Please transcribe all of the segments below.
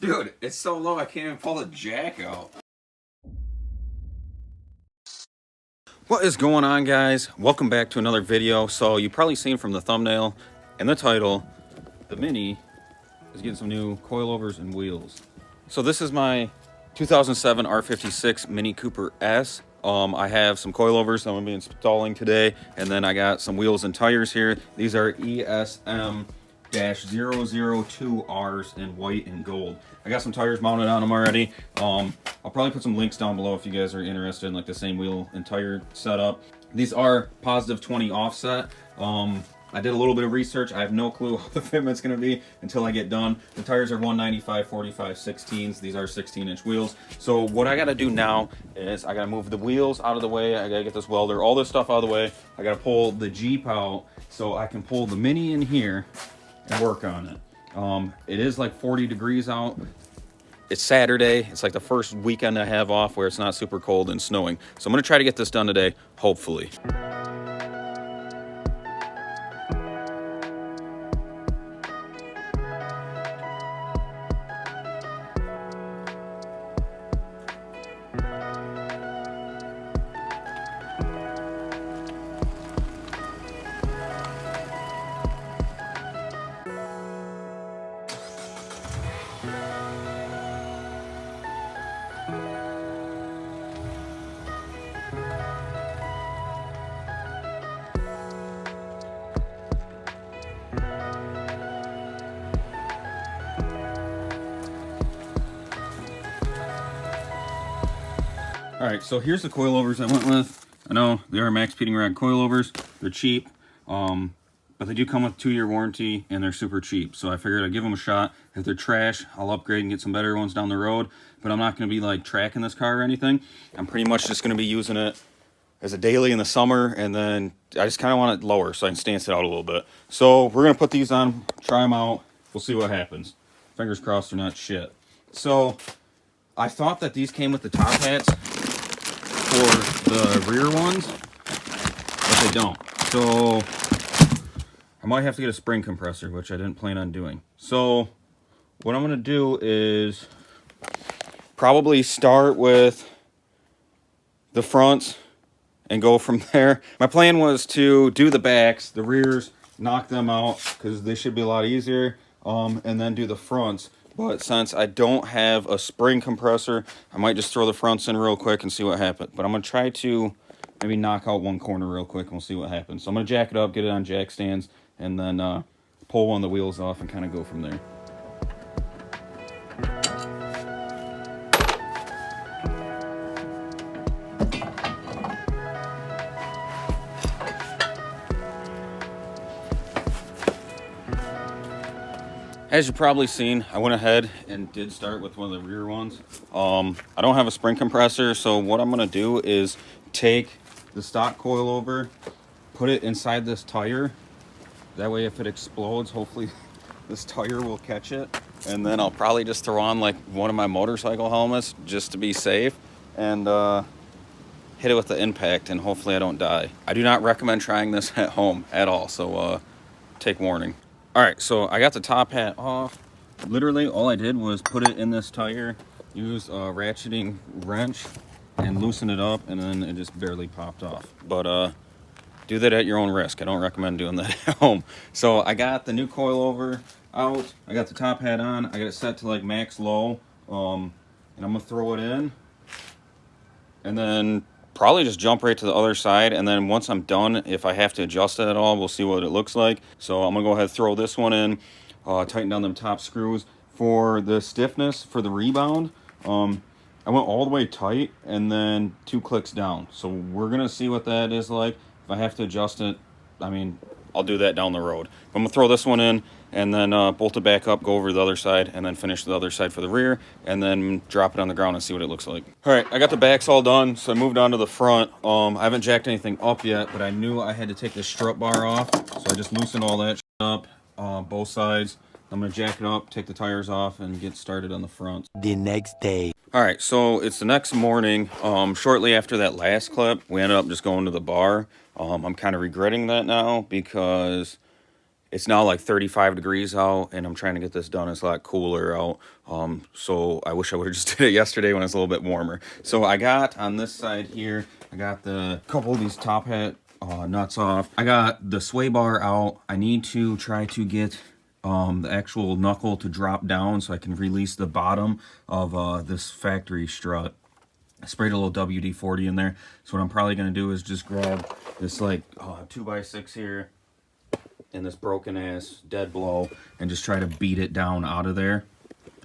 Dude, it's so low I can't even pull the jack out. What is going on, guys? Welcome back to another video. So you probably seen from the thumbnail and the title, the Mini is getting some new coilovers and wheels. So this is my 2007 R56 Mini Cooper S. I have some coilovers I'm going to be installing today, and then I got some wheels and tires here. These are ESM-002Rs in white and gold. I got some tires mounted on them already. I'll probably put some links down below if you guys are interested in like the same wheel and tire setup. These are positive 20 offset. I did a little bit of research. I have no clue what the fitment's going to be until I get done. The tires are 195 45 16s. These are 16-inch wheels. So what I got to do now is I got to move the wheels out of the way. I got to get this welder, all this stuff out of the way. I got to pull the Jeep out so I can pull the Mini in here and work on it. It is like 40 degrees out. It's Saturday. It's like the first weekend I have off where it's not super cold and snowing. So I'm going to try to get this done today, hopefully. All right, so here's the coilovers I went with. I know they are Max Peating Rod coilovers. They're cheap, but they do come with a 2-year warranty, and they're super cheap. So I figured I'd give them a shot. If they're trash, I'll upgrade and get some better ones down the road. But I'm not going to be like tracking this car or anything. I'm pretty much just going to be using it as a daily in the summer, and then I just kind of want it lower so I can stance it out a little bit. So we're going to put these on, try them out. We'll see what happens. Fingers crossed they're not shit. So I thought that these came with the top hats for the rear ones, but they don't. So I might have to get a spring compressor, which I didn't plan on doing. So what I'm going to do is probably start with the fronts and go from there. My plan was to do the backs, the rears, knock them out because they should be a lot easier, and then do the fronts. But since I don't have a spring compressor, I might just throw the fronts in real quick and see what happens. But I'm going to try to maybe knock out one corner real quick and we'll see what happens. So I'm going to jack it up, get it on jack stands, and then pull one of the wheels off and kind of go from there. As you've probably seen, I went ahead and did start with one of the rear ones. I don't have a spring compressor, so what I'm going to do is take the stock coilover, put it inside this tire. That way if it explodes, hopefully this tire will catch it. And then I'll probably just throw on like one of my motorcycle helmets just to be safe and hit it with the impact, and hopefully I don't die. I do not recommend trying this at home at all, so take warning. All right, so I got the top hat off. Literally, all I did was put it in this tire, use a ratcheting wrench, and loosen it up, and then it just barely popped off. But do that at your own risk. I don't recommend doing that at home. So I got the new coilover out. I got the top hat on. I got it set to like max low, and I'm gonna throw it in, and then probably just jump right to the other side, and then once I'm done, if I have to adjust it at all, we'll see what it looks like. So I'm gonna go ahead and throw this one in, tighten down them top screws. For the stiffness, for the rebound, I went all the way tight and then 2 clicks down. So we're gonna see what that is like. If I have to adjust it, I mean, I'll do that down the road. I'm gonna throw this one in and then bolt it back up, go over the other side, and then finish the other side for the rear, and then drop it on the ground and see what it looks like. All right, I got the backs all done, so I moved on to the front. I haven't jacked anything up yet, but I knew I had to take the strut bar off, so I just loosened all that up, both sides. I'm gonna jack it up, take the tires off, and get started on the front. The next day. All right, so it's the next morning. Shortly after that last clip, we ended up just going to the bar. I'm kind of regretting that now because it's now like 35 degrees out, and I'm trying to get this done. It's a lot cooler out. So I wish I would have just did it yesterday when it's a little bit warmer. So I got on this side here, I got the couple of these top hat nuts off. I got the sway bar out. I need to try to get the actual knuckle to drop down so I can release the bottom of this factory strut. I sprayed a little WD-40 in there. So what I'm probably going to do is just grab this like 2x6 here and this broken ass dead blow and just try to beat it down out of there.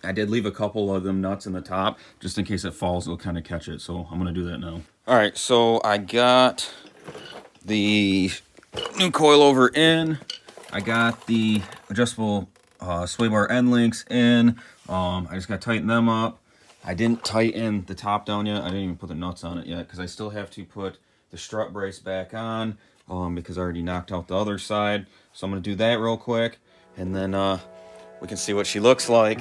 I did leave a couple of them nuts in the top just in case it falls, it'll kind of catch it. So I'm going to do that now. All right, so I got the new coilover in. I got the adjustable sway bar end links in. I just got to tighten them up. I didn't tighten the top down yet. I didn't even put the nuts on it yet because I still have to put the strut brace back on because I already knocked out the other side. So I'm going to do that real quick, and then we can see what she looks like.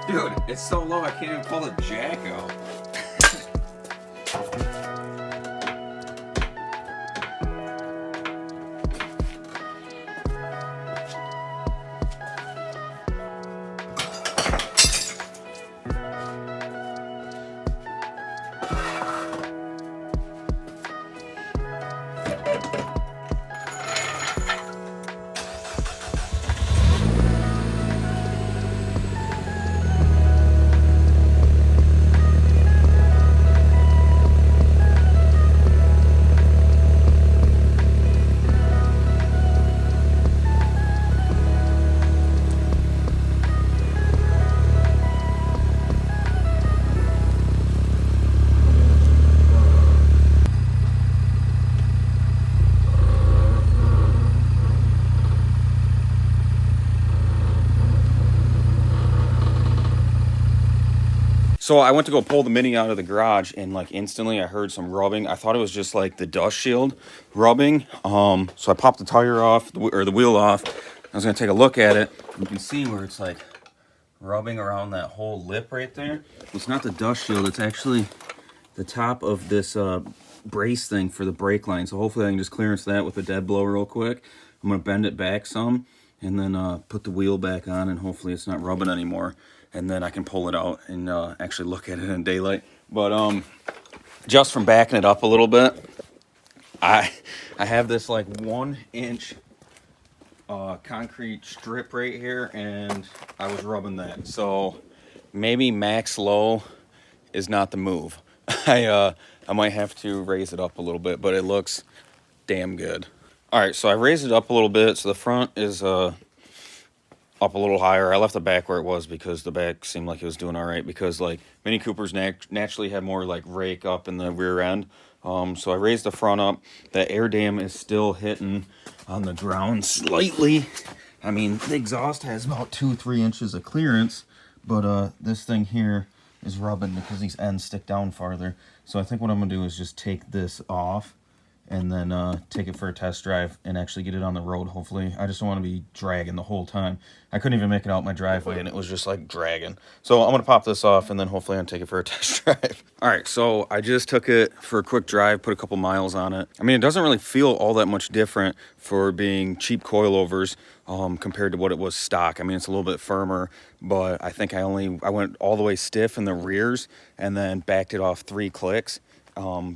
Dude, it's so low I can't even pull the jack out. So I went to go pull the Mini out of the garage, and like instantly I heard some rubbing. I thought it was just like the dust shield rubbing. So I popped the tire off, or the wheel off. I was gonna take a look at it. You can see where it's like rubbing around that whole lip right there. It's not the dust shield, it's actually the top of this brace thing for the brake line. So hopefully I can just clearance that with a dead blow real quick. I'm gonna bend it back some and then put the wheel back on, and hopefully it's not rubbing anymore. And then I can pull it out and actually look at it in daylight. But just from backing it up a little bit, I have this like 1 inch concrete strip right here, and I was rubbing that. So maybe max low is not the move. I might have to raise it up a little bit, but it looks damn good. All right, so I raised it up a little bit. So the front is up a little higher. I left the back where it was because the back seemed like it was doing all right, because like Mini Coopers naturally have more like rake up in the rear end. So I raised the front up. The air dam is still hitting on the ground slightly. I mean, the exhaust has about 2-3 inches of clearance, but this thing here is rubbing because these ends stick down farther. So I think what I'm gonna do is just take this off and then take it for a test drive and actually get it on the road, hopefully. I just don't want to be dragging the whole time. I couldn't even make it out my driveway, and it was just like dragging. So I'm going to pop this off, and then hopefully I'll take it for a test drive. All right, so I just took it for a quick drive, put a couple miles on it. I mean, it doesn't really feel all that much different for being cheap coilovers compared to what it was stock. I mean, it's a little bit firmer, but I think I went all the way stiff in the rears and then backed it off 3 clicks.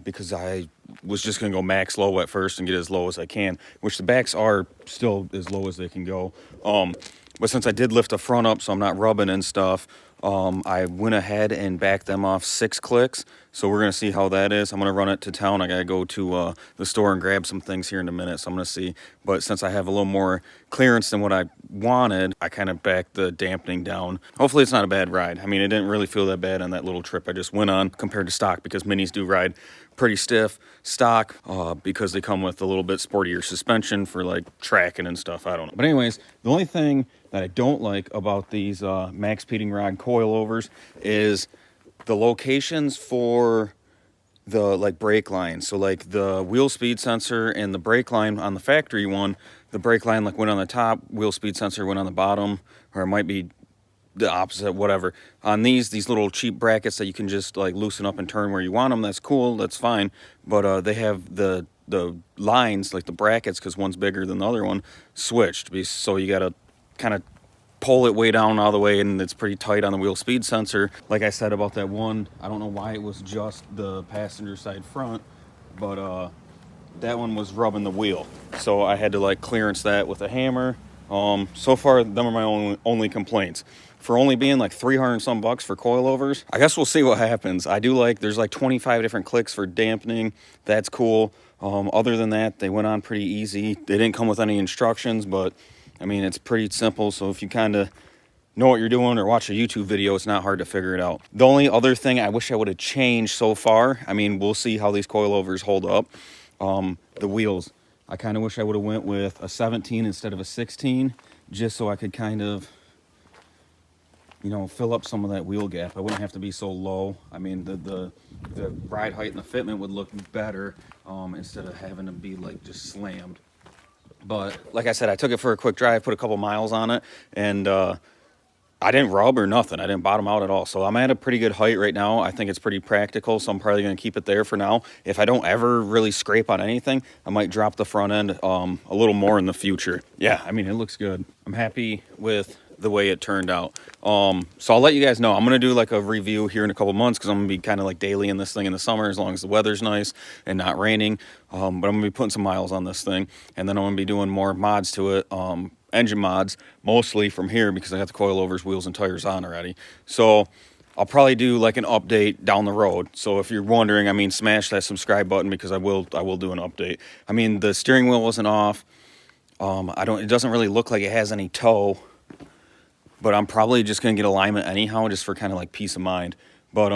Because I was just going to go max low at first and get as low as I can, which the backs are still as low as they can go. But since I did lift the front up so I'm not rubbing and stuff, I went ahead and backed them off 6 clicks. So we're going to see how that is. I'm going to run it to town. I got to go to the store and grab some things here in a minute. So I'm going to see. But since I have a little more clearance than what I wanted, I kind of backed the dampening down. Hopefully it's not a bad ride. I mean, it didn't really feel that bad on that little trip I just went on compared to stock, because minis do ride pretty stiff stock because they come with a little bit sportier suspension for like tracking and stuff. I don't know. But anyways, the only thing that I don't like about these max speeding rod coilovers is the locations for the like brake lines. So like the wheel speed sensor and the brake line on the factory one, the brake line like went on the top, wheel speed sensor went on the bottom, or it might be the opposite, whatever. On these little cheap brackets that you can just like loosen up and turn where you want them, that's cool, that's fine. But they have the lines, like the brackets, because one's bigger than the other one, switched. So you gotta kind of pull it way down all the way, and it's pretty tight on the wheel speed sensor. Like I said about that one, I don't know why it was just the passenger side front, but that one was rubbing the wheel, so I had to like clearance that with a hammer. So far them are my only complaints. For only being like 300 and some bucks for coilovers, I guess we'll see what happens. I do like, there's like 25 different clicks for dampening. That's cool. Other than that, they went on pretty easy. They didn't come with any instructions, but I mean, it's pretty simple. So if you kind of know what you're doing or watch a YouTube video, it's not hard to figure it out. The only other thing I wish I would have changed so far, I mean, we'll see how these coilovers hold up. The wheels, I kind of wish I would have went with a 17 instead of a 16, just so I could kind of, you know, fill up some of that wheel gap. I wouldn't have to be so low. I mean, the ride height and the fitment would look better instead of having to be like just slammed. But like I said, I took it for a quick drive, put a couple miles on it, and I didn't rub or nothing. I didn't bottom out at all. So I'm at a pretty good height right now. I think it's pretty practical, so I'm probably going to keep it there for now. If I don't ever really scrape on anything, I might drop the front end a little more in the future. Yeah, I mean, it looks good. I'm happy with the way it turned out. So I'll let you guys know. I'm going to do like a review here in a couple months, because I'm going to be kind of like daily in this thing in the summer, as long as the weather's nice and not raining. But I'm going to be putting some miles on this thing, and then I'm going to be doing more mods to it. Engine mods, mostly from here, because I got the coilovers, wheels, and tires on already. So I'll probably do like an update down the road. So if you're wondering, I mean, smash that subscribe button, because I will do an update. I mean, the steering wheel wasn't off. It doesn't really look like it has any toe, but I'm probably just gonna get alignment anyhow, just for kind of like peace of mind. But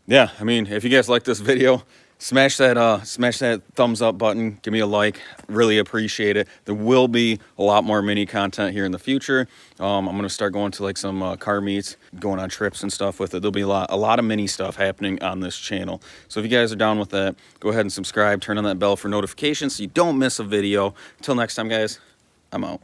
yeah, I mean, if you guys like this video, smash that thumbs up button, give me a like, really appreciate it. There will be a lot more mini content here in the future. I'm gonna start going to like some car meets, going on trips and stuff with it. There'll be a lot of mini stuff happening on this channel. So if you guys are down with that, go ahead and subscribe, turn on that bell for notifications so you don't miss a video. Until next time, guys, I'm out.